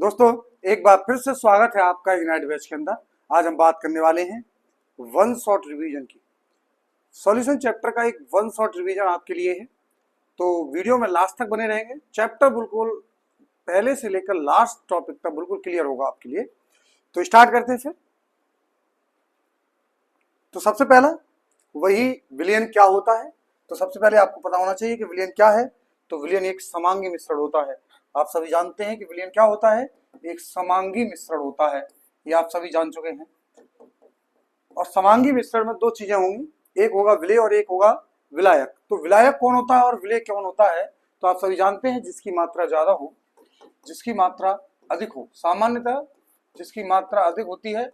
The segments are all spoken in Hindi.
दोस्तों, एक बार फिर से स्वागत है आपका यूनाइट बैच के अंदर। आज हम बात करने वाले हैं वन शॉट रिवीजन की। सॉल्यूशन चैप्टर का एक वन शॉट रिवीजन आपके लिए है, तो वीडियो में लास्ट तक बने रहेंगे। चैप्टर बिल्कुल पहले से लेकर लास्ट टॉपिक तक बिल्कुल क्लियर होगा आपके लिए। तो स्टार्ट करते हैं फिर। तो सबसे पहला वही विलयन क्या होता है। तो सबसे पहले आपको पता होना चाहिए कि विलयन क्या है। तो विलयन एक समांगी मिश्रण होता है। आप सभी जानते हैं कि विलयन क्या होता है, एक समांगी मिश्रण होता है। ये आप सभी जान चुके हैं। और समांगी मिश्रण में दो चीजें होंगी, एक होगा विलेय और एक होगा विलायक। तो विलायक कौन होता है और विलेय कौन होता है, तो आप सभी जानते हैं जिसकी मात्रा ज्यादा हो, जिसकी मात्रा अधिक हो। सामान्यतः जिसकी मात्रा अधिक होती है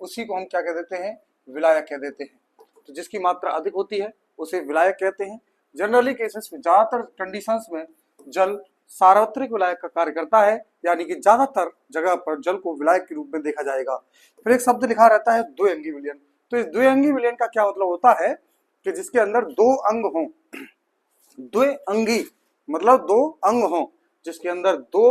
उसी को हम क्या कह देते हैं, विलायक कह देते हैं। तो जिसकी मात्रा अधिक होती है उसे विलायक कहते हैं। जनरली केसेस में, ज्यादातर कंडीशंस में जल सार्वत्रिक विलायक का कार्य करता है, यानी कि ज्यादातर जगह पर जल को विलायक के रूप में देखा जाएगा। फिर एक शब्द लिखा रहता है द्विअंगी विलयन। तो इस द्विअंगी विलयन का क्या मतलब होता है कि जिसके अंदर दो अंग हों। द्विअंगी मतलब दो अंग हों, जिसके अंदर दो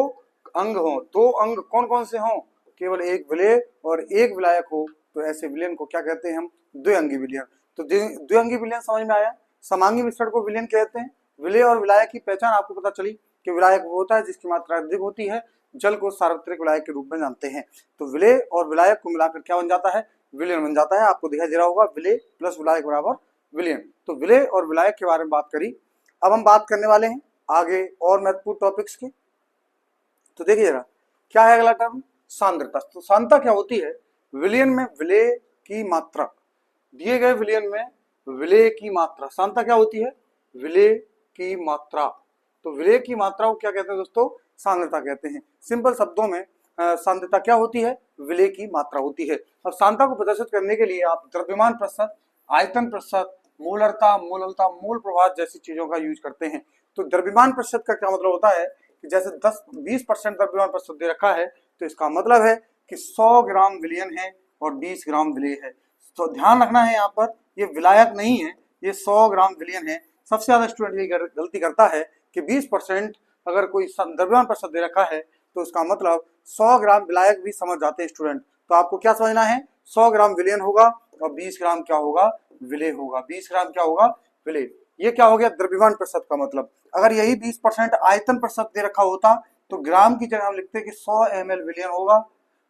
अंग हों। दो अंग कौन कौन से हों, केवल एक विलेय और एक विलायक हो, तो ऐसे विलयन को क्या कहते हैं हम, द्विअंगी विलयन। तो द्विअंगी विलयन समझ में आया। समांगी मिश्रण को विलयन कहते हैं। विलेय और विलायक की पहचान आपको पता चली कि विलायक वो होता है जिसकी मात्रा अधिक होती है, जल को सार्वत्रिक विलायक के रूप में जानते हैं। तो विलेय और विलायक को मिलाकर क्या बन जाता है, विलयन बन जाता है। आपको दिखाई दे रहा होगा विलेय प्लस विलायक बराबर विलयन। तो विलेय और विलायक के बारे में बात करी। अब हम बात करने वाले हैं आगे और महत्वपूर्ण टॉपिक्स की। तो देखिए जरा, क्या है अगला टर्म, सांद्रता। तो सांद्रता क्या होती है, विलयन में विलेय की मात्रा, दिए गए विलयन में विलेय की मात्रा। सांद्रता क्या होती है, विलेय की मात्रा। तो विलेय की मात्रा को क्या कहते हैं दोस्तों, सांद्रता कहते हैं। सिंपल शब्दों में सांद्रता क्या होती है, विलेय की मात्रा होती है। अब सांद्रता को प्रदर्शित करने के लिए आप द्रव्यमान प्रतिशत, आयतन प्रतिशत, मोलरता, मोललता, मोल प्रवाह जैसी चीजों का यूज करते हैं। तो द्रव्यमान प्रतिशत का क्या मतलब होता है कि जैसे 10-20% द्रव्यमान प्रतिशत दे रखा है, तो इसका मतलब है कि 100 ग्राम विलयन है और 20 ग्राम विलेय है। तो ध्यान रखना है, यहाँ पर ये विलायक नहीं है, ये 100 ग्राम विलयन है। सबसे ज्यादा स्टूडेंट ये गलती करता है कि 20% अगर कोई द्रव्यमान प्रतिशत दे रखा है तो उसका मतलब 100 ग्राम विलायक भी समझ जाते हैं स्टूडेंट। तो आपको क्या समझना है, 100 ग्राम विलयन होगा और 20 ग्राम क्या होगा, विलेय होगा। 20 ग्राम क्या होगा, विलेय। ये क्या हो गया, द्रव्यमान प्रतिशत का मतलब। अगर यही 20% आयतन प्रतिशत दे रखा होता तो ग्राम की जगह हम लिखते कि 100 ml विलयन होगा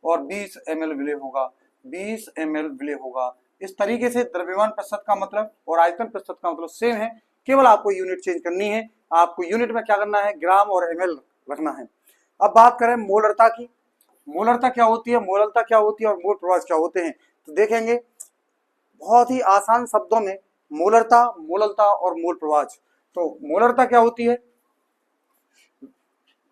और 20 ml विलेय होगा, 20 ml विलेय होगा। इस तरीके से द्रव्यमान प्रतिशत का मतलब और आयतन प्रतिशत का मतलब सेम है, केवल आपको यूनिट चेंज करनी है। आपको यूनिट में क्या करना है, ग्राम और ml रखना है। अब बात करें मोलरता की। मोलरता क्या होती है, मोललता क्या होती है और मोल प्रवाह क्या होते हैं, तो देखेंगे बहुत ही आसान शब्दों में मोलरता, मोललता और मोल प्रवाह। तो मोलरता क्या होती है,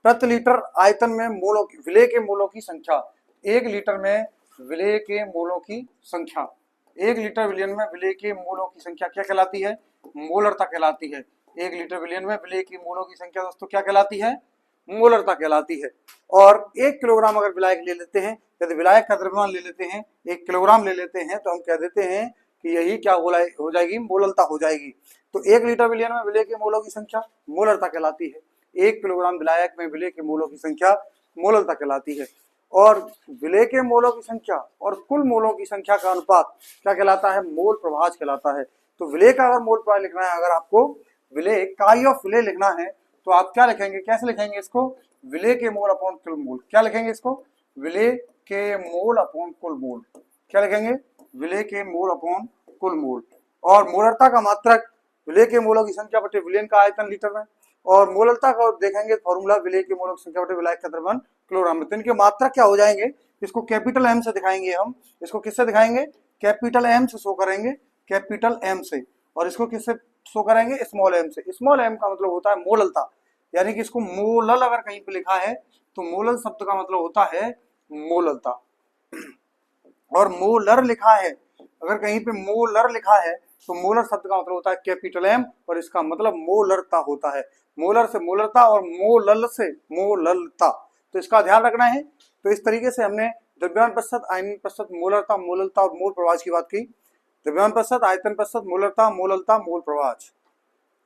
प्रति लीटर आयतन में मोलों की, विलेय के मोलों की संख्या। 1 लीटर में विलेय के मोलों की संख्या, 1 लीटर विलयन में विलेय के मोलों की संख्या क्या कहलाती है, मोलरता कहलाती है। 1 लीटर विलयन में विलेय की मोलों की संख्या दोस्तों क्या कहलाती है, मोलरता कहलाती है। और 1 किलोग्राम अगर विलायक ले लेते हैं, यदि विलायक का द्रव्यमान ले लेते हैं, 1 किलोग्राम ले लेते हैं, तो हम कह देते हैं कि यही क्या हो जाएगी, मोललता हो जाएगी। तो 1 लीटर विलयन में विलेय के मोलों की संख्या मोलरता कहलाती है। 1 किलोग्राम विलायक में विलेय के मोलों की संख्या मोललता कहलाती है। और विलेय के मोलों की संख्या और कुल मोलों की संख्या का अनुपात क्या कहलाता है, मोल प्रवाह कहलाता है। तो विलेय का अगर मोल प्रवाह लिखना है, अगर आपको विलेय काई ऑफ विलेय लिखना है, तो आप क्या लिखेंगे, कैसे लिखेंगे इसको, विलेय के मोल अपॉन कुल मोल। क्या लिखेंगे इसको, विलेय के मोल अपॉन कुल मोल। क्या लिखेंगे, विलेय के मोल अपॉन कुल मोल। और मोलरता का मात्रक विलेय के मोलों की संख्या बटे विलयन का आयतन लीटर में। और मोललता का देखेंगे फॉर्मूला, विलेय के मोलों की संख्या बटे विलायक का द्रव्यमान किलोग्राम में। तो इनके मात्रक क्या हो जाएंगे, इसको कैपिटल एम से दिखाएंगे हम। इसको किससे दिखाएंगे, कैपिटल एम से शो करेंगे, कैपिटल एम से। और इसको किससे शो करेंगे, स्मॉल एम से। स्मॉल एम का मतलब होता है मोललता, यानी कि इसको मोलल अगर कहीं पे लिखा है तो मोलल शब्द का मतलब होता है मोललता। और मोलर लिखा है, अगर कहीं पे मोलर लिखा है तो मोलर शब्द का मतलब होता है कैपिटल एम, और इसका मतलब मोलरता होता है। मोलर से मोलरता और मोलल से मोललता, तो इसका ध्यान रखना है। तो इस तरीके से हमने द्रव्यमान प्रतिशत, आयतन प्रतिशत, मोलरता, मोललता और मोल प्रवाह की बात की। द्रव्यमान प्रतिशत, आयतन प्रतिशत, मोलरता, मोललता, मोल प्रवाह।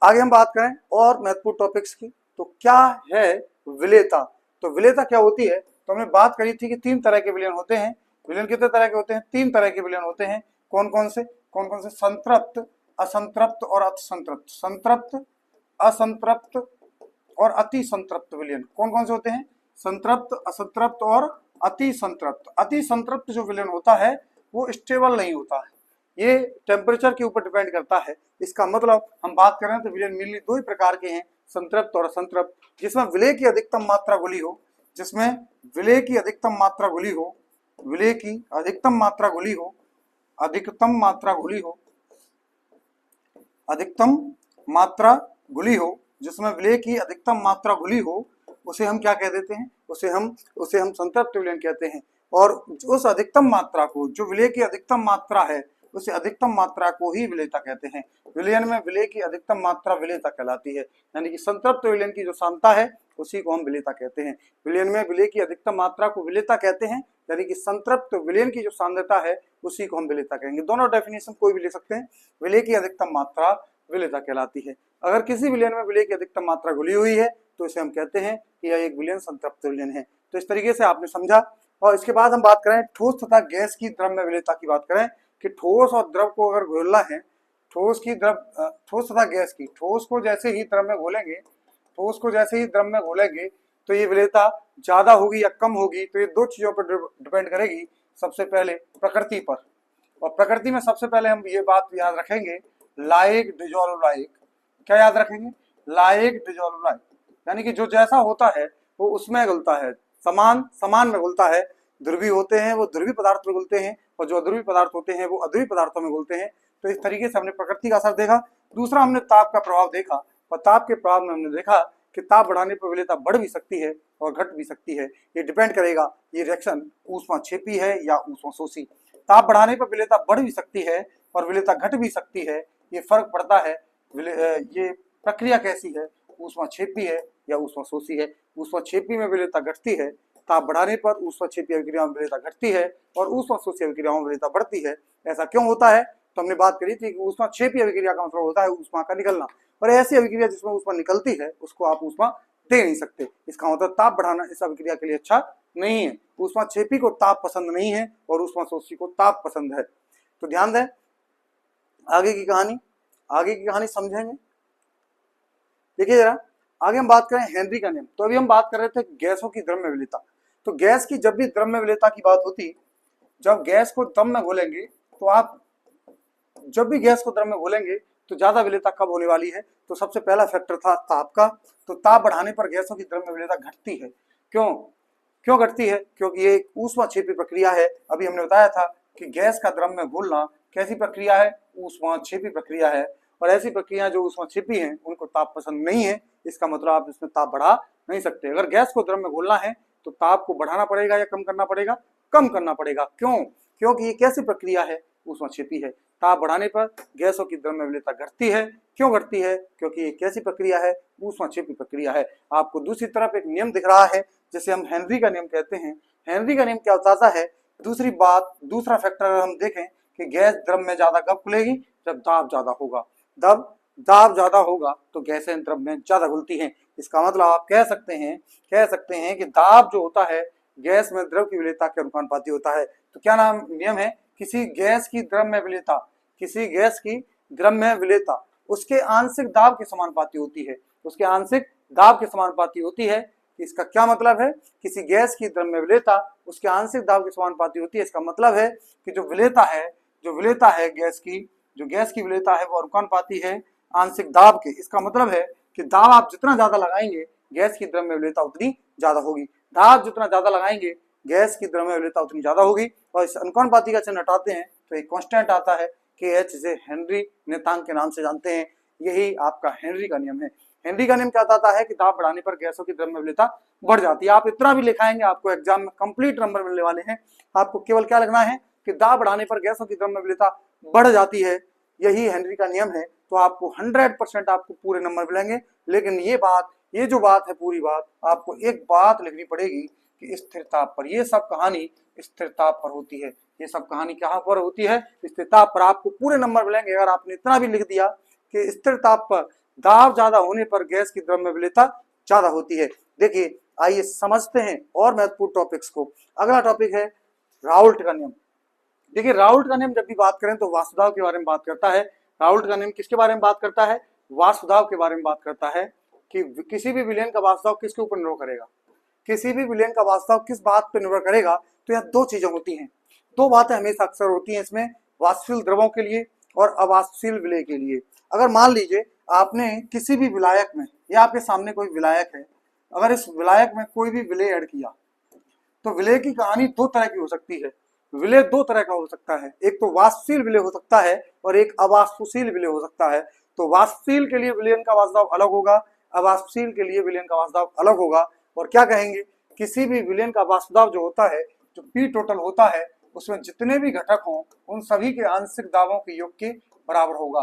आगे हम बात करें और महत्वपूर्ण टॉपिक्स की। तो क्या है विलेयता, तो विलेयता क्या होती है, तो हमने बात करी थी कि 3 तरह के विलयन होते हैं। विलयन कितने तरह के होते हैं? 3 तरह के विलयन होते हैं। कौन कौन से? संतृप्त, असंतृप्त और अतिसंतृप्त। संतृप्त, असंतृप्त और अति संतृप्त विलयन कौन कौन से होते हैं? संतृप्त, असंतृप्त और अति संतृप्त। अति संतृप्त जो विलयन होता है वो स्टेबल नहीं होता है, ये टेम्परेचर के ऊपर डिपेंड करता है। इसका मतलब हम बात करें तो विलयन मेनली 2 ही प्रकार के हैं, संतृप्त और असंतृप्त। जिसमें विलय की अधिकतम मात्रा घुली हो, जिसमें विलय की अधिकतम मात्रा घुली हो, विलय की अधिकतम मात्रा घुली हो, अधिकतम मात्रा घुली हो, अधिकतम मात्रा घुली हो, जिसमें विलय की अधिकतम मात्रा घुली हो, उसे हम क्या कह देते हैं? उसे हम संतृप्त विलयन कहते हैं। और उस अधिकतम मात्रा को, जो विलय की अधिकतम मात्रा है, उस अधिकतम मात्रा को ही विलेयता कहते हैं। विलयन में विलय की अधिकतम मात्रा विलेयता कहलाती है, यानी कि संतृप्त विलयन की जो सांद्रता है उसी को हम विलेयता कहते हैं। विलयन में विलय की अधिकतम मात्रा को विलेयता कहते हैं, यानी कि संतृप्त विलयन की जो सांद्रता है उसी को हम विलेयता कहेंगे। दोनों डेफिनेशन कोई भी ले सकते हैं। विलय की अधिकतम मात्रा विलेयता कहलाती है। अगर किसी विलयन में विलय की अधिकतम मात्रा घुली हुई है तो इसे हम कहते हैं कि यह एक विलयन संतृप्त विलयन है। तो इस तरीके से आपने समझा। और इसके बाद हम बात करें ठोस तथा गैस की द्रव्य विलेयता की बात करें कि ठोस और द्रव को अगर घोलना है, ठोस तथा गैस की, ठोस को जैसे ही द्रव में घोलेंगे, ठोस को जैसे ही द्रव में घोलेंगे तो ये विलेयता ज्यादा होगी या कम होगी, तो ये 2 चीजों पर डिपेंड करेगी। सबसे पहले प्रकृति पर, और प्रकृति में सबसे पहले हम ये बात याद रखेंगे, लाइक डिजोल्व लाइक। क्या याद रखेंगे? लाइक डिजोल्व लाइक, यानी कि जो जैसा होता है वो उसमें घुलता है, समान में घुलता है। ध्रुवीय होते हैं वो ध्रुवीय पदार्थ में घुलते हैं, और जो अध्रुवीय पदार्थ होते हैं वो अध्रुवीय पदार्थों में घुलते हैं। तो इस तरीके से हमने प्रकृति का असर देखा। दूसरा हमने ताप का प्रभाव देखा, और ताप के प्रभाव में हमने देखा कि ताप बढ़ाने पर विलेयता बढ़ भी सकती है और घट भी सकती है। ये डिपेंड करेगा, ये रिएक्शन ऊष्माक्षेपी है या ऊष्माशोषी। ताप बढ़ाने पर विलेयता बढ़ भी सकती है और विलेयता घट भी सकती है, ये फर्क पड़ता है ये प्रक्रिया कैसी है, ऊष्माक्षेपी है या ऊष्माशोषी है। ऊष्माक्षेपी में विलेयता घटती है, ताप बढ़ाने पर ऊष्माक्षेपी अभिक्रियाओं में विलेयता घटती है और ऊष्माशोषी अभिक्रियाओं में विलेयता बढ़ती है। ऐसा क्यों होता है? तो हमने बात करी थी कि ऊष्माक्षेपी अभिक्रिया का मतलब होता है ऊष्मा का निकलना, और ऐसी अभिक्रिया जिसमें ऊष्मा निकलती है उसको आप ऊष्मा दे नहीं सकते। इसका मतलब ताप बढ़ाना इस अभिक्रिया के लिए अच्छा नहीं है। ऊष्माक्षेपी को ताप पसंद नहीं है और ऊष्माशोषी को ताप पसंद है। तो ध्यान दें, आगे की कहानी समझेंगे। देखिए जरा, आगे हम बात करें हेनरी का नियम। तो अभी हम बात कर रहे थे गैसों की द्रव्य विलेयता। तो गैस की जब भी द्रव्य विलेयता की बात होती, जब गैस को द्रव में घोलेंगे तो आप जब भी गैस को द्रव में घोलेंगे तो ज्यादा विलेयता कब होने वाली है? तो सबसे पहला फैक्टर था ताप का। तो ताप बढ़ाने पर गैसों की द्रव्य विलेयता घटती है। क्यों घटती है? क्योंकि ये एक ऊष्माक्षेपी प्रक्रिया है। अभी हमने बताया था कि गैस का द्रव में घोलना कैसी प्रक्रिया है? ऊष्माक्षेपी प्रक्रिया है, और ऐसी प्रक्रिया जो ऊष्माक्षेपी हैं उनको ताप पसंद नहीं है। इसका मतलब आप इसमें ताप बढ़ा नहीं सकते। अगर गैस को द्रव में घोलना है तो ताप को बढ़ाना पड़ेगा या कम करना पड़ेगा? कम करना पड़ेगा। क्योंकि ये कैसी प्रक्रिया है? ऊष्माक्षेपी है। ताप बढ़ाने पर गैसों की द्रव्य विलेयता घटती है। क्यों घटती है? क्योंकि ये कैसी प्रक्रिया है? ऊष्माक्षेपी प्रक्रिया है। आपको दूसरी तरफ एक नियम दिख रहा है जिसे हम हेनरी का नियम कहते हैं। हेनरी का नियम क्या बताता है? दूसरा फैक्टर हम देखें कि गैस द्रव में ज्यादा कब खुलेगी? जब दाब ज्यादा होगा। दाब ज्यादा होगा तो गैसें द्रव में ज्यादा घुलती हैं। इसका मतलब आप कह सकते हैं कि दाब जो होता है गैस में द्रव की विलेयता के अनुपाती होता है। तो क्या नियम है? किसी गैस की द्रव में विलेयता उसके आंशिक दाब के समानुपाती होती है। उसके आंशिक दाब के समानुपाती होती है। इसका क्या मतलब है? किसी गैस की द्रव में विलेयता उसके आंशिक दाब के समानुपाती होती है। इसका मतलब है कि जो विलेयता है गैस की विलेयता है वो अनुपाती है आंशिक दाब के। इसका मतलब है कि दाब आप जितना ज्यादा लगाएंगे गैस की द्रव्य विलेयता उतनी ज्यादा होगी। दाब जितना ज्यादा लगाएंगे गैस की द्रव्य विलेयता उतनी ज्यादा होगी। और इस अनुपाती का चिन्ह हटाते हैं तो एक कांस्टेंट आता है KH, जिसे हेनरी नियतांक के नाम से जानते हैं। यही आपका हेनरी का नियम है। हेनरी का नियम क्या बताता है कि दाब बढ़ाने पर गैसों की द्रव्य विलेयता बढ़ जाती है। आप इतना भी लिखाएंगे आपको एग्जाम में कंप्लीट नंबर मिलने वाले हैं। आपको केवल क्या लिखना है कि दाब बढ़ाने पर गैसों की द्रव्य विलेयता बढ़ जाती है। यही हेनरी का नियम है। तो आपको 100% आपको पूरे नंबर मिलेंगे। लेकिन ये जो बात है, पूरी बात आपको एक बात लिखनी पड़ेगी कि स्थिर ताप पर, ये सब कहानी स्थिर ताप पर होती है। ये सब कहानी कहाँ पर होती है? स्थिर ताप पर। आपको पूरे नंबर मिलेंगे अगर आपने इतना भी लिख दिया कि स्थिर ताप पर दाब ज्यादा होने पर गैस की द्रव्य विलेयता ज्यादा होती है। देखिए आइए समझते हैं और महत्वपूर्ण टॉपिक्स को। अगला टॉपिक है राउल्ट का नियम। देखिए राउल्ट का नियम जब भी बात करें तो वासुदाव के बारे में बात करता है। राउल्ट का नियम किसके बारे में बात करता है? वासुदाव के बारे में बात करता है कि किसी भी विलयन का वासुदाव किसके ऊपर निर्भर करेगा, किसी भी विलयन का वासुदाव किस बात पर निर्भर करेगा। तो यहाँ दो चीजें होती हैं, दो बातें हमेशा अक्सर होती हैं इसमें, वाष्पशील द्रवों के लिए और अवाष्पशील विलय के लिए। अगर मान लीजिए आपने किसी भी विलायक में, या आपके सामने कोई विलायक है, अगर इस विलायक में कोई भी विलय ऐड किया तो विलय की कहानी दो तरह की हो सकती है। विलय दो तरह का हो सकता है, एक तो वाष्पशील विलय हो सकता है और एक अवाष्पशील विलय हो सकता है। तो वाष्पशील के लिए विलयन का वासुदाव अलग होगा, अवाष्पशील के लिए विलयन का वासुदाव अलग होगा। और क्या कहेंगे, किसी भी विलयन का वासुदाव जो होता है, जो पी टोटल होता है, उसमें जितने भी घटक हों उन सभी के आंशिक दावों के योग के बराबर होगा।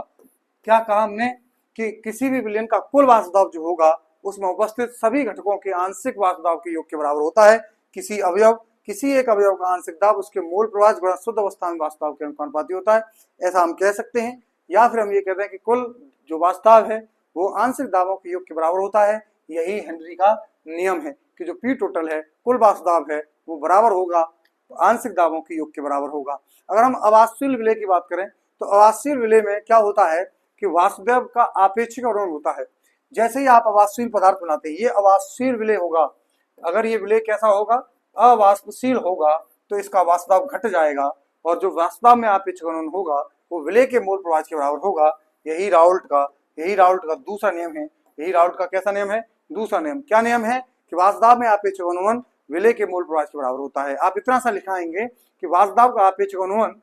क्या कहा हमने कि किसी भी विलयन का कुल वासुदाव जो होगा उसमें उपस्थित सभी घटकों के आंशिक वासुदाव के योग के बराबर होता है। किसी एक अवयव का आंशिक दाब उसके मूल प्रवाह गुणा शुद्ध अवस्था में वासुदाव के अनुपाती होता है, ऐसा हम कह सकते हैं। या फिर हम ये कहते हैं कि कुल जो वासुदाव है वो आंशिक दावों के योग के बराबर होता है। यही हेनरी का नियम है कि जो पी टोटल है, कुल वासुदाव है, वो बराबर होगा, आंशिक दावों के योग के बराबर होगा। अगर हम अवाष्पशील विलय की बात करें तो अवाष्पशील विलय में क्या होता है कि वासुदेव का आपेक्षिक अवरोध होता है। जैसे ही आप अवाष्पशील पदार्थ बनाते हैं, ये अवाष्पशील विलय होगा। अगर ये विलय कैसा होगा, अवाष्पशील होगा, तो इसका वासुदाव घट जाएगा और जो वासुदाव में आपेक्षिक अवरोध होगा वो विलय के मूल प्रवाह के बराबर होगा। यही राउल्ट का दूसरा नियम है। यही राउल्ट का कैसा नियम है? दूसरा नियम। क्या नियम है? कि वासुदाव में आपेक्षिक अनुवन विलय के मूल प्रवाह के बराबर होता है। आप इतना सा लिखाएंगे कि वासुदाव का आपेक्षिक अनुवन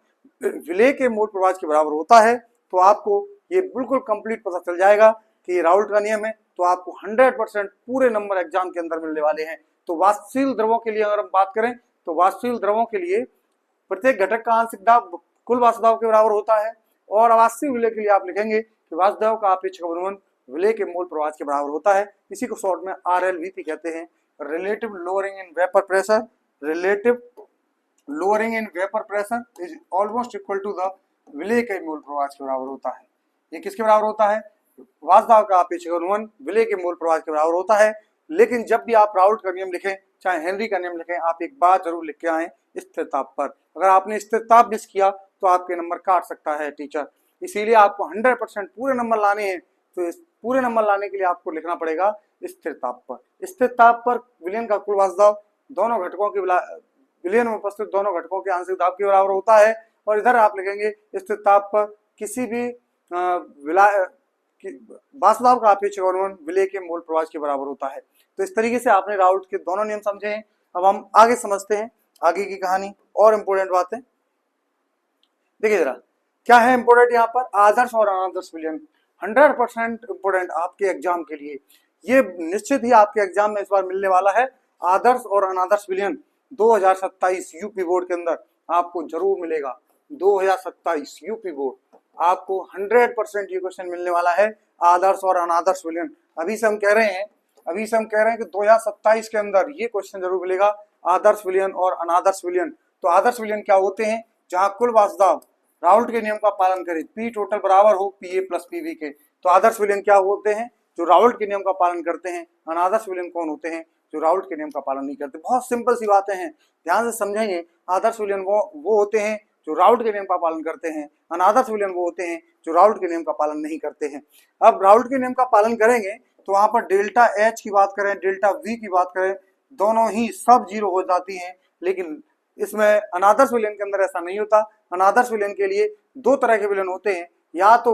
विलय के मूल प्रवाह के बराबर होता है, तो आपको ये बिल्कुल कंप्लीट पता चल जाएगा कि ये राउल्ट का नियम है। तो आपको 100% पूरे नंबर एग्जाम के अंदर मिलने वाले हैं। तो वाष्पशील द्रवों के लिए अगर हम बात करें तो वाष्पशील द्रवों के लिए प्रत्येक घटक का आंशिक दाब कुल वासुदाव के बराबर होता है। और अवाष्पशील विलय के लिए आप लिखेंगे कि वासुदाव का आपेक्षिक अनुवन विलय के मूल प्रवाह के बराबर होता है। इसी को शॉर्ट में RLVP कहते हैं, relative lowering in vapour pressure. Relative lowering in vapour pressure is almost equal to the विलय के मूल प्रवाह के बराबर होता है। ये किसके बराबर होता है? वासुदाव का आपेक्षिक अनुवन विलय के मूल प्रवाह के बराबर होता है। लेकिन जब भी आप राउल्ट का नियम लिखें, चाहे हेनरी का नियम लिखें, आप एक बात जरूर लिख के आए, स्थिर ताप पर। अगर आपने स्थिर ताप मिस किया तो आपके नंबर काट सकता है टीचर। इसीलिए आपको 100% पूरे नंबर लाने हैं। तो इस पूरे नंबर लाने के लिए आपको लिखना पड़ेगा स्थिर ताप पर। स्थिर ताप पर विलयन का कुल वासुदाव दोनों घटकों के विलयन में उपस्थित दोनों घटकों के आंशिक दाब के बराबर होता है। और इधर आप लिखेंगे स्थिर ताप पर किसी भी वासुदाव का आपेक्षिक अनुवन विलय के मूल प्रवाह के बराबर होता है। तो इस तरीके से आपने राउल्ट के दोनों नियम समझे हैं। अब हम आगे समझते हैं आगे की कहानी और इंपोर्टेंट बातें। देखिए जरा क्या है इंपोर्टेंट यहाँ पर, आदर्श और अनादर्श विलयन। 100% इंपोर्टेंट आपके एग्जाम के लिए, ये निश्चित ही आपके एग्जाम में इस बार मिलने वाला है। आदर्श और अनादर्श विलयन 2027 यूपी बोर्ड के अंदर आपको जरूर मिलेगा। 2027 यूपी बोर्ड आपको 100% ये क्वेश्चन मिलने वाला है, आदर्श और अनादर्श विलयन। अभी से हम कह रहे हैं कि 2027 के अंदर ये क्वेश्चन जरूर मिलेगा, आदर्श विलयन और अनादर्श विलयन। तो आदर्श विलयन क्या होते हैं? जहां कुल वासुदाव राउल्ट के नियम का पालन करे, पी टोटल बराबर हो PA प्लस PB के। तो आदर्श विलयन क्या होते हैं? जो राउल्ट के नियम का पालन करते हैं। अनादर्श विलयन कौन होते हैं? जो राउल्ट के नियम का पालन नहीं करते। बहुत सिंपल सी बातें हैं, ध्यान से समझेंगे। आदर्श विलयन वो होते हैं जो राउल्ट के नियम का पालन करते हैं। अनादर्श विलयन वो होते हैं जो राउल्ट के नियम का पालन नहीं करते हैं। अब राउल्ट के नियम का पालन करेंगे तो वहां पर डेल्टा H की बात करें, डेल्टा V की बात करें, दोनों ही सब 0 हो जाती हैं। लेकिन इसमें अनादर्श विलयन के अंदर ऐसा नहीं होता। अनादर्श विलयन के लिए दो तरह के विलयन होते हैं, या तो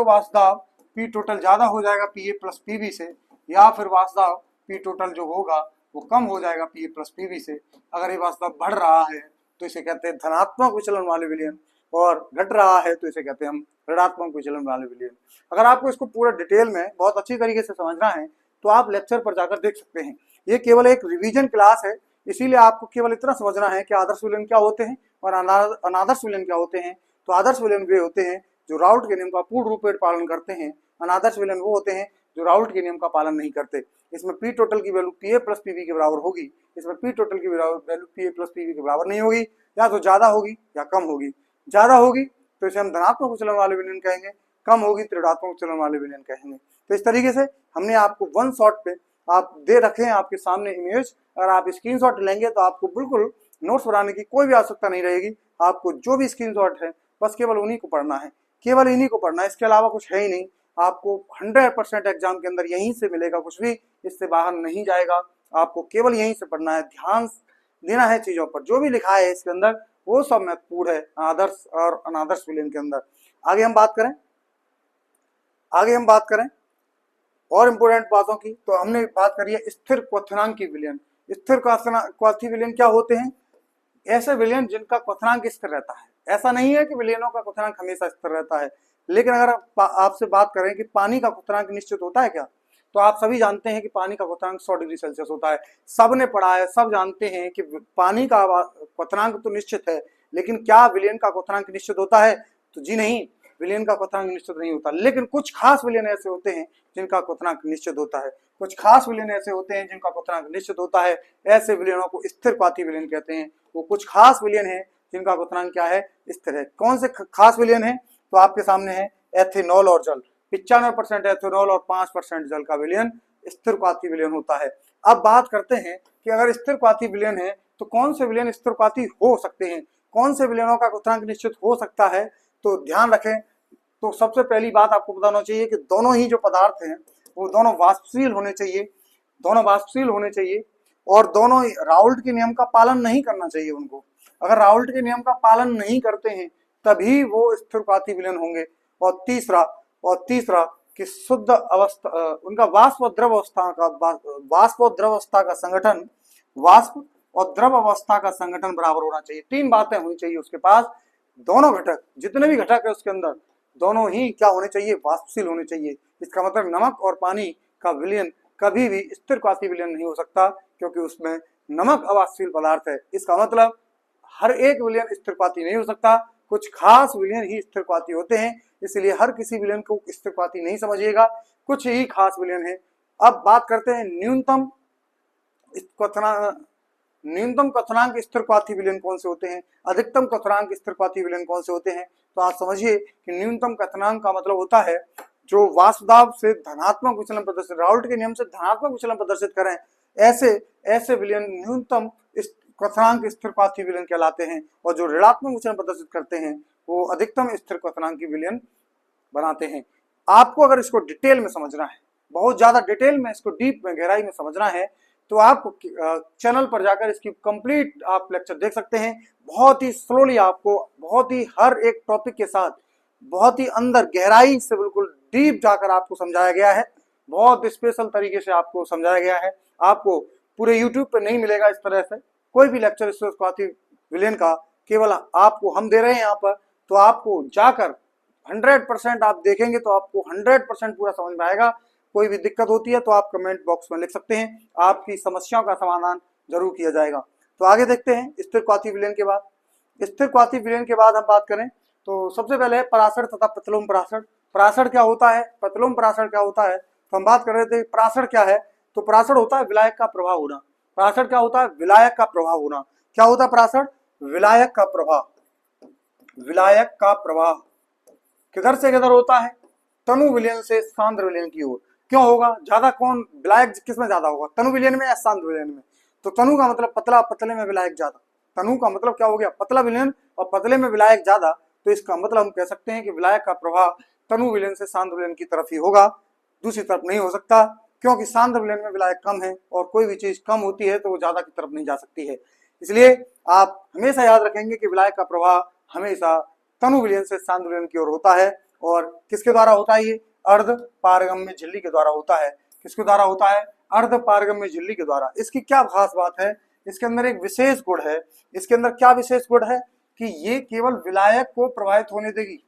वासुदाव पी टोटल ज्यादा हो जाएगा PA प्लस PB से, या फिर वासुदाव पी टोटल जो होगा वो कम हो जाएगा PA प्लस PB से। अगर ये वासुदाव बढ़ रहा है तो इसे कहते हैं धनात्मक विचलन वाले विलयन, और घट रहा है तो इसे कहते हैं हम ऋणात्मक विचलन वाले विलयन। अगर आपको इसको पूरा डिटेल में बहुत अच्छी तरीके से समझना है तो आप लेक्चर पर जाकर देख सकते हैं। ये केवल एक रिवीजन क्लास है, इसीलिए आपको केवल इतना समझना है कि आदर्श विलयन क्या होते हैं और अनादर्श विलयन क्या होते हैं। तो आदर्श विलयन वे होते हैं जो राउल्ट के नियम का पूर्ण रूप से पालन करते हैं। अनादर्श विलयन वो होते हैं जो राउल्ट के नियम का पालन नहीं करते। इसमें पी टोटल की वैल्यू PA प्लस PB के बराबर होगी, इसमें पी टोटल की वैल्यू PA प्लस PB के बराबर नहीं होगी, या तो ज्यादा होगी या कम होगी। ज्यादा होगी तो इसे हम धनात्मक विचलन वाले विलयन कहेंगे, कम होगी तो ऋणात्मक विचलन वाले विलयन कहेंगे। तो इस तरीके से हमने आपको वन शॉट पे आप दे रखे हैं आपके सामने इमेज, अगर आप स्क्रीनशॉट लेंगे तो आपको बिल्कुल नोट्स बनाने की कोई भी आवश्यकता नहीं रहेगी। आपको जो भी स्क्रीनशॉट है बस केवल उन्हीं को पढ़ना है, केवल इन्हीं को पढ़ना है, इसके अलावा कुछ है ही नहीं। आपको 100% एग्जाम के अंदर यहीं से मिलेगा, कुछ भी इससे बाहर नहीं जाएगा। आपको केवल यहीं से पढ़ना है, ध्यान देना है चीजों पर, जो भी लिखा है इसके अंदर वो सब महत्वपूर्ण है आदर्श और अनादर्श विलयन के अंदर। आगे हम बात करें और इम्पोर्टेंट बातों की, तो हमने बात करी है स्थिर क्वथनांकी विलयन। स्थिर क्वथी विलयन क्या होते हैं? ऐसे विलयन जिनका क्वथनांक स्थिर रहता है। ऐसा नहीं है कि विलयनों का क्वथनांक हमेशा स्थिर रहता है, लेकिन अगर आपसे बात करें कि पानी का क्वथनांक निश्चित होता है क्या, तो आप सभी जानते हैं कि पानी का क्वथनांक 100 डिग्री सेल्सियस होता है। सबने पढ़ा है, सब जानते हैं कि पानी का क्वथनांक तो निश्चित है, लेकिन क्या विलयन का क्वथनांक निश्चित होता है? तो जी नहीं, विलयन का क्वथनांक निश्चित नहीं होता। लेकिन कुछ खास विलयन ऐसे होते हैं जिनका क्वथनांक निश्चित होता है, कुछ खास विलयन ऐसे होते हैं जिनका क्वथनांक निश्चित होता है। ऐसे विलयनों को स्थिर क्वाथी विलयन कहते हैं। वो कुछ खास विलयन है जिनका क्वथनांक क्या है? स्थिर है। कौन से खास विलयन है? तो आपके सामने है एथेनॉल और जल। 95% एथेनॉल और 5% जल का विलयन स्थिर क्वाथी विलयन होता है। अब बात करते हैं कि अगर स्थिर क्वाथी विलयन है तो कौन से विलयन स्थिर क्वाथी हो सकते हैं, कौन से विलयनों का क्वथनांक निश्चित हो सकता है। तो ध्यान रखें, तो सबसे पहली बात आपको बताना चाहिए कि दोनों ही जो पदार्थ हैं वो दोनों वाष्पशील होने चाहिए, दोनों वाष्पशील होने चाहिए, और दोनों राउल्ट के नियम का पालन नहीं करना चाहिए उनको। अगर राउल्ट के नियम का पालन नहीं करते हैं तभी वो स्थिर क्वाथी विलयन होंगे। और तीसरा कि शुद्ध अवस्था, उनका वाष्प और द्रव अवस्था का संगठन, वाष्प और द्रव अवस्था का संगठन बराबर होना चाहिए। 3 बातें होनी चाहिए उसके पास। दोनों घटक, जितने भी घटक है उसके अंदर, दोनों ही क्या होने चाहिए? वाष्पशील होने चाहिए। इसका मतलब नमक और पानी का विलयन कभी भी स्थिर क्वाथी विलयन नहीं हो सकता, क्योंकि उसमें नमक अवाष्पशील पदार्थ है। इसका मतलब हर एक विलयन स्थिर क्वाथी नहीं हो सकता, कुछ खास विलयन ही स्थिर क्वाथी होते हैं। इसलिए हर किसी विलयन को स्थिर क्वाथी नहीं समझिएगा, कुछ ही खास विलयन है। अब बात करते हैं न्यूनतम क्वथनांक स्थिर क्वाथी विलयन कौन से होते हैं, अधिकतम क्वथनांक स्थिर क्वाथी विलयन कौन से होते हैं। तो आप समझिए कि न्यूनतम क्वथनांक का मतलब होता है जो वाष्प दाब से धनात्मक विचलन प्रदर्शित, राउल्ट के नियम से धनात्मक विचलन प्रदर्शित करें, ऐसे विलयन न्यूनतम क्वथनांक स्थिर क्वाथी विलयन कहलाते हैं। और जो ऋणात्मक विचलन प्रदर्शित करते हैं वो अधिकतम स्थिर क्वथनांक की विलयन बनाते हैं। आपको अगर इसको डिटेल में समझना है, बहुत ज्यादा डिटेल में इसको डीप में गहराई में समझना है, तो आप चैनल पर जाकर इसकी कंप्लीट आप लेक्चर देख सकते हैं। बहुत ही स्लोली आपको, बहुत ही हर एक टॉपिक के साथ बहुत ही अंदर गहराई से बिल्कुल डीप जाकर आपको समझाया गया है। बहुत स्पेशल तरीके से आपको समझाया गया है। आपको पूरे यूट्यूब पे नहीं मिलेगा इस तरह से कोई भी लेक्चर स्थिर क्वाथी विलयन का, केवल आपको हम दे रहे हैं यहाँ पर। तो आपको जाकर 100% आप देखेंगे तो आपको 100% पूरा समझ में आएगा। कोई भी दिक्कत होती है तो आप कमेंट बॉक्स में लिख सकते हैं, आपकी समस्याओं का समाधान जरूर किया जाएगा। तो आगे देखते हैं स्थिर क्वाथी विलयन के बाद। स्थिर क्वाथी विलयन के बाद हम बात करें तो सबसे पहले है परासर तथा प्रतिलोम परासर। परासर क्या होता है, प्रतिलोम परासर क्या होता है, तो हम बात कर रहे थे परासर क्या है। तो परासर होता है विलायक का प्रभाव होना। परासर क्या होता है? विलायक का प्रभाव होना। क्या होता है परासर? विलायक का प्रभाव। विलायक का प्रभाव किधर से किधर होता है? तनु विलयन से सांद्र विलयन की ओर। क्यों होगा? ज्यादा कौन विलायक किसमें ज्यादा होगा, तनु विलयन में या सांद्र विलयन में? तो तनु का मतलब पतला, पतले में विलायक ज्यादा। तनु का मतलब क्या हो गया? पतला विलयन, और पतले में विलायक ज्यादा। तो इसका मतलब हम कह सकते हैं कि विलायक का प्रभाव तनु विलयन से सांद्र विलयन की तरफ ही होगा, दूसरी तरफ नहीं हो सकता, क्योंकि सांद्र विलयन में विलायक कम है और कोई भी चीज कम होती है तो वो ज्यादा की तरफ नहीं जा सकती है। इसलिए आप हमेशा याद रखेंगे कि विलायक का प्रभाव हमेशा तनु विलयन से सांद्र विलयन की ओर होता है। और किसके द्वारा होता है? ये अर्ध पारगम्य झिल्ली के द्वारा होता है। किसके द्वारा होता है? अर्ध पारगम्य झिल्ली के द्वारा। इसकी क्या खास बात है? इसके अंदर एक विशेष गुण है। इसके अंदर क्या विशेष गुण है कि ये केवल विलायक को प्रभावित होने देगी,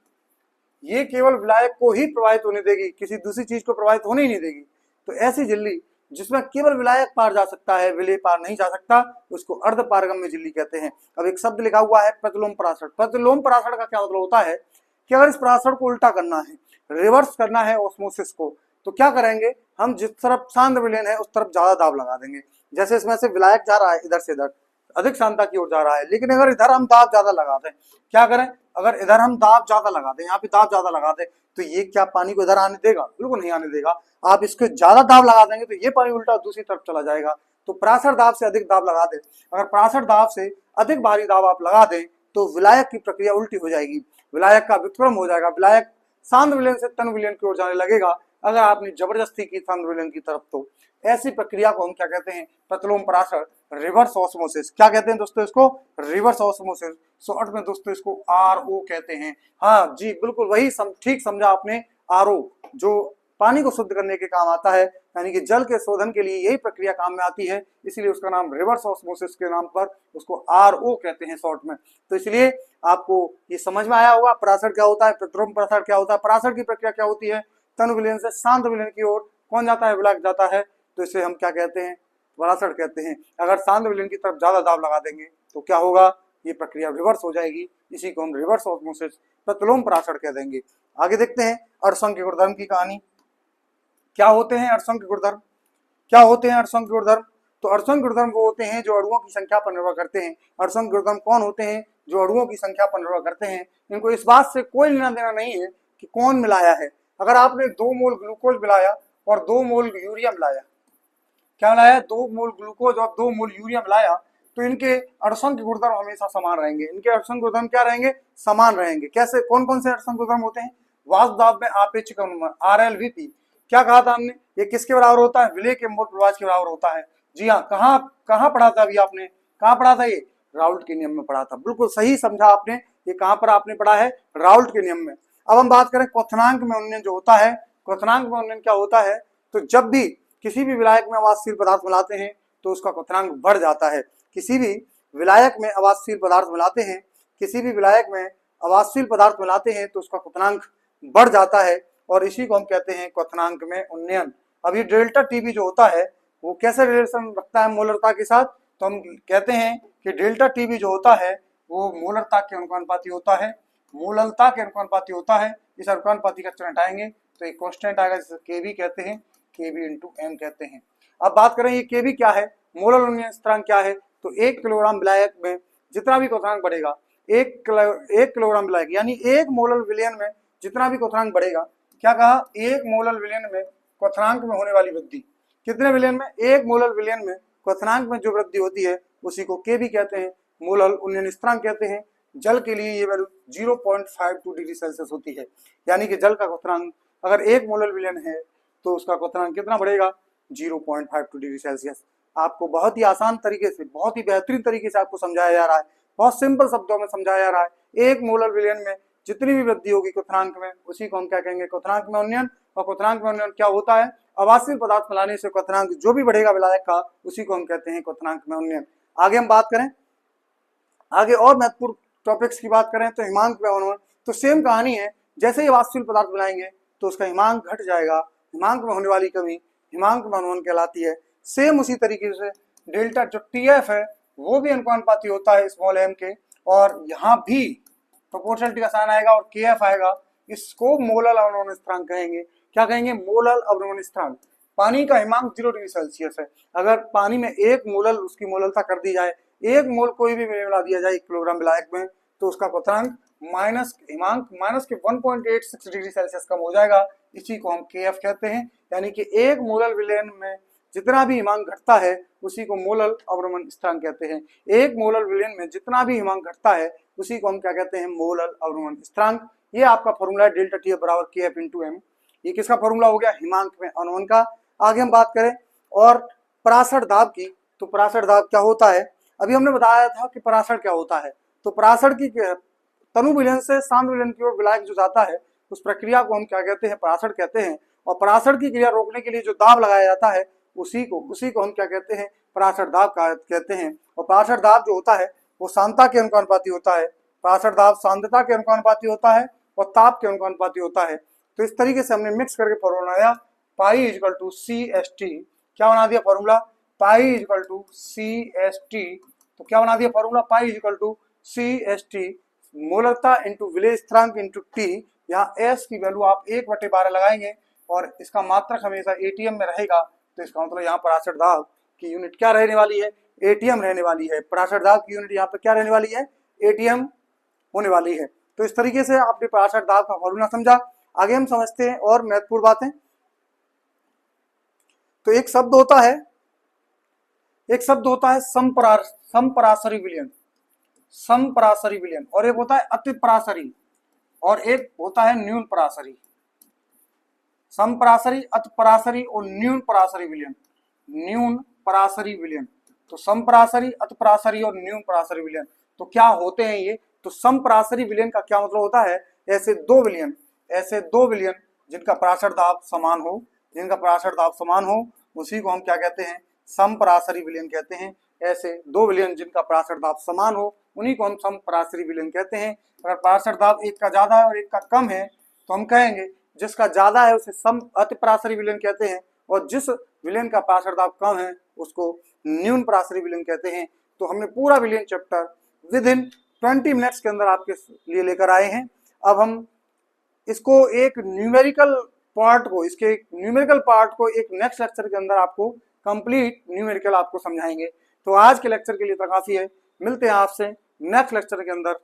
ये केवल विलायक को ही प्रभावित होने देगी, किसी दूसरी चीज को प्रभावित होने ही नहीं देगी। तो ऐसी झिल्ली जिसमें केवल विलायक पार जा सकता है, विलेय पार नहीं जा सकता, उसको अर्ध पारगम्य झिल्ली कहते हैं। अब एक शब्द लिखा हुआ है प्रतिलोम परासर। प्रतिलोम परासर का क्या मतलब होता है कि अगर इस परासर को उल्टा करना है, रिवर्स करना है ऑस्मोसिस को, तो क्या करेंगे हम? जिस तरफ सांद्र विलयन है उस तरफ ज्यादा दाब लगा देंगे। जैसे इसमें से विलायक जा रहा है इधर से इधर, अधिक सांद्रता की ओर जा रहा है, लेकिन अगर इधर हम दाब ज्यादा लगा दें, क्या करें? अगर इधर हम दाब ज्यादा लगा दें, यहाँ पे दाब ज्यादा लगा दें, तो ये क्या पानी को इधर आने देगा? बिल्कुल नहीं आने देगा। आप इसको ज्यादा दाब लगा देंगे तो ये पानी उल्टा दूसरी तरफ चला जाएगा। तो पराशर दाब से अधिक दाब लगा दें, अगर पराशर दाब से अधिक भारी दाब आप लगा दें तो विलायक की प्रक्रिया उल्टी हो जाएगी, विलायक का व्युत्क्रम हो जाएगा, विलायक सांद्र विलयन से तन विलयन की ओर जाने लगेगा अगर आपने जबरदस्ती की सांद्र विलयन की तरफ। तो ऐसी प्रक्रिया को हम क्या कहते हैं? प्रतिलोम पराशर, रिवर्स ऑस्मोसिस। क्या कहते हैं दोस्तों इसको? Reverse osmosis. शॉर्ट में दोस्तों इसको RO कहते हैं। हाँ जी, बिल्कुल वही ठीक समझा आपने, RO, जो पानी को शुद्ध करने के काम आता है, यानी कि जल के शोधन के लिए यही प्रक्रिया काम में आती है, इसलिए उसका नाम रिवर्स ऑस्मोसिस के नाम पर उसको RO कहते हैं शॉर्ट में। तो इसलिए आपको ये समझ में आया होगा पराशर क्या होता है, प्रतिलोम पराशर क्या होता है, पराशर की प्रक्रिया क्या होती है, तन विलयन से शांत विलयन की ओर कौन जाता है? विलायक जाता है। तो इसे हम क्या कहते हैं? पराशर कहते हैं। अगर शांत विलयन की तरफ ज्यादा दाब लगा देंगे तो क्या होगा? ये प्रक्रिया रिवर्स हो जाएगी, इसी को हम रिवर्स ऑस्मोसिस, प्रतिलोम पराशर कह देंगे। आगे देखते हैं अर्धसंख्य गुणधर्म की कहानी। क्या होते हैं अर्धसंख्य गुणधर्म? क्या होते हैं अर्धसंख्य गुणधर्म? तो अर्धसंख्य गुणधर्म वो होते हैं जो अणुओं की संख्या पर निर्भर करते हैं। अर्धसंख्य गुणधर्म कौन होते हैं? जो अणुओं की संख्या पर निर्भर करते हैं। इनको इस बात से कोई लेना देना नहीं है कि कौन मिलाया है। अगर आपने 2 मोल ग्लूकोज मिलाया और 2 मोल यूरिया मिलाया, क्या मिलाया? 2 मोल ग्लूकोज और 2 मोल यूरिया मिलाया, तो इनके अर्धसंख्य गुणधर्म हमेशा समान रहेंगे। इनके अर्धसंख्य गुणधर्म क्या रहेंगे? समान रहेंगे। कैसे? कौन कौन से अर्धसंख्य गुणधर्म होते हैं? वाष्प दाब में आपेक्षिक अनुमान, RLVP। क्या कहा था हमने? ये किसके बराबर होता है? विलेय के मोल प्रवाह के बराबर होता है। जी हाँ, कहाँ पढ़ा था अभी आपने? कहाँ पढ़ा था ये? राउल्ट के नियम में पढ़ा था। बिल्कुल सही समझा आपने। ये कहाँ पर आपने पढ़ा है? राउल्ट के नियम में। अब हम बात करें क्वथनांक में उन्नयन जो होता है। क्वथनांक में उन्नयन क्या होता है? तो जब भी किसी भी विलायक में अवाष्यशील पदार्थ मिलाते हैं तो उसका क्वथनांक बढ़ जाता है। किसी भी विलायक में अवाष्यशील पदार्थ मिलाते हैं, किसी भी विलायक में अवाष्यशील पदार्थ मिलाते हैं तो उसका क्वथनांक बढ़ जाता है, और इसी को हम कहते हैं क्वथनांक में उन्नयन। अब ये डेल्टा टीबी जो होता है वो कैसे रिलेशन रखता है मोलरता के साथ? तो हम कहते हैं कि डेल्टा टीबी जो होता है वो मोलरता के अनुपाती होता है, मोललता के अनुपाती होता है। इस अनुपाती का चिन्ह हटाएंगे तो एक कांस्टेंट आएगा जिसे केबी कहते हैं, केबी इंटू एम कहते हैं। अब बात करें ये केबी क्या है, मोलर उन्नयन स्थिरांक क्या है? तो 1 किलोग्राम विलायक में जितना भी क्वथनांक बढ़ेगा, 1 किलोग्राम विलायक यानी 1 मोलर विलयन में जितना भी क्वथनांक बढ़ेगा, क्या कहा? 1 मोलर विलयन में क्वथनांक में होने वाली वृद्धि, कितने विलयन में? 1 मोलर विलयन में क्वथनांक में जो वृद्धि होती है उसी को केबी कहते हैं, मोलर उन्नयन स्थिरांक कहते हैं। जल के लिए ये वैल्यू 0.52 डिग्री सेल्सियस होती है, यानी कि जल का क्वथनांक अगर 1 मोलर विलयन है तो उसका क्वथनांक कितना बढ़ेगा? 0.52 डिग्री सेल्सियस। आपको बहुत ही आसान तरीके से, बहुत ही बेहतरीन तरीके से आपको समझाया जा रहा है, बहुत सिंपल शब्दों में समझाया जा रहा है। 1 मोलर विलयन में जितनी भी वृद्धि होगी क्वथनांक में, उसी को हम क्या कहेंगे? क्वथनांक में उन्नयन। और क्वथनांक में उन्नयन क्या होता है? अवाष्यशील पदार्थ मिलाने से क्वथनांक जो भी बढ़ेगा विलायक का, उसी को हम कहते हैं क्वथनांक में उन्नयन। आगे हम बात करें, आगे और महत्वपूर्ण टॉपिक्स की बात करें तो हिमांक में उन्नयन, तो सेम कहानी है। जैसे ही अवाष्यशील पदार्थ मिलाएंगे तो उसका हिमांक घट जाएगा, हिमांक में होने वाली कमी हिमांक में उन्नयन कहलाती है। सेम उसी तरीके से डेल्टा जो टीएफ है वो भी अनुपाती होता है स्मॉल एम के, और यहाँ भी प्रोपोर्शनलिटी का साइन आएगा और के एफ आएगा। इसको मोलल अवनमन स्थिरांक कहेंगे। क्या कहेंगे? मोलल अवनमन स्थिरांक। पानी का हिमांक 0 डिग्री सेल्सियस है। अगर पानी में 1 मोलल उसकी मोललता कर दी जाए, 1 मोल कोई भी मिला दिया जाए 1 किलोग्राम विलायक में, तो उसका क्वथनांक माइनस हिमांक माइनस के 1.86 डिग्री सेल्सियस कम हो जाएगा। इसी को हम के एफ कहते हैं, यानी कि 1 मोलल विलयन में जितना भी हिमांक घटता है उसी को मोलल अवनमन स्थिरांक कहते हैं। 1 मोलल विलयन में जितना भी हिमांक घटता है उसी को हम क्या कहते हैं? मोलल अवनमन स्थिरांक। ये आपका फॉर्मूला है डेल्टा टी बराबर के एफ इंटू एम। ये किसका फॉर्मूला हो गया? हिमांक में अवनमन का। आगे हम बात करें और पराशर दाब की, तो पराशर दाब क्या होता है? अभी हमने बताया था कि पराशर क्या होता है। तो पराशर की तनु विलयन से सांद्र विलयन की ओर विलायक जो जाता है उस प्रक्रिया को हम क्या कहते हैं? पराशर कहते हैं। और पराशर की क्रिया रोकने के लिए जो दाब लगाया जाता है उसी को हम क्या कहते हैं? पराशर दाब कहते हैं। और पराशर दाब जो होता है वो सांद्रता के अनुपाती होता है। पराशर दाब सांद्रता के अनुपाती होता है और ताप के अनुपाती होता है। तो इस तरीके से हमने मिक्स करके फॉर्मूला बनाया, पाई इक्वल टू CST। क्या बना दिया फॉर्मूला? Pi equal to CST। तो क्या बना दिया फॉर्मूला? पाई इक्वल टू CST, मोलरता इंटू विलेय स्थिरांक इंटू टी। यहाँ एस की वैल्यू आप 1/12 लगाएंगे और इसका मात्रक हमेशा एटीएम में रहेगा। तो इसका मतलब यहाँ पराशर दाब की यूनिट क्या रहने वाली है? एटीएम रहने वाली है। पराशर दाब की यूनिट यहाँ पे क्या रहने वाली है? एटीएम होने वाली है। तो इस तरीके से आपने पराशर दाब का फॉर्मूला समझा। आगे हम समझते हैं और महत्वपूर्ण बातें। तो एक शब्द होता है समपराशरी विलयन, समपराशरी विलयन, और एक होता है अतिपराशरी, और एक होता है न्यून पराशरी। समपराशरी, अतिपराशरी और न्यून पराशरी विलयन, न्यून पराशरी विलयन। तो समपराशरी, अतिपराशरी और न्यून पराशरी विलयन, तो क्या होते हैं ये? तो समपराशरी विलयन का क्या मतलब होता है? ऐसे दो विलयन जिनका पराशर दाब समान हो, उसी को हम क्या कहते हैं? समपराशरी विलयन कहते हैं। ऐसे दो विलयन जिनका पराशर दाब समान हो, उन्हीं को हम समपराशरी विलयन कहते हैं। अगर पराशर दाब एक का ज्यादा है और एक का कम है तो हम कहेंगे जिसका ज्यादा है उसे सम अतिपराशरी विलयन कहते हैं, और जिस विलयन का पराशर दाब कम है उसको न्यून पराशरी विलयन कहते हैं। तो हमने पूरा विलयन चैप्टर विद इन 20 मिनट्स के अंदर आपके लिए लेकर आए हैं। अब हम इसको एक न्यूमेरिकल पार्ट को एक नेक्स्ट लेक्चर के अंदर आपको कंप्लीट न्यूमेरिकल आपको समझाएंगे। तो आज के लेक्चर के लिए तो काफी है, मिलते हैं आपसे नेक्स्ट लेक्चर के अंदर।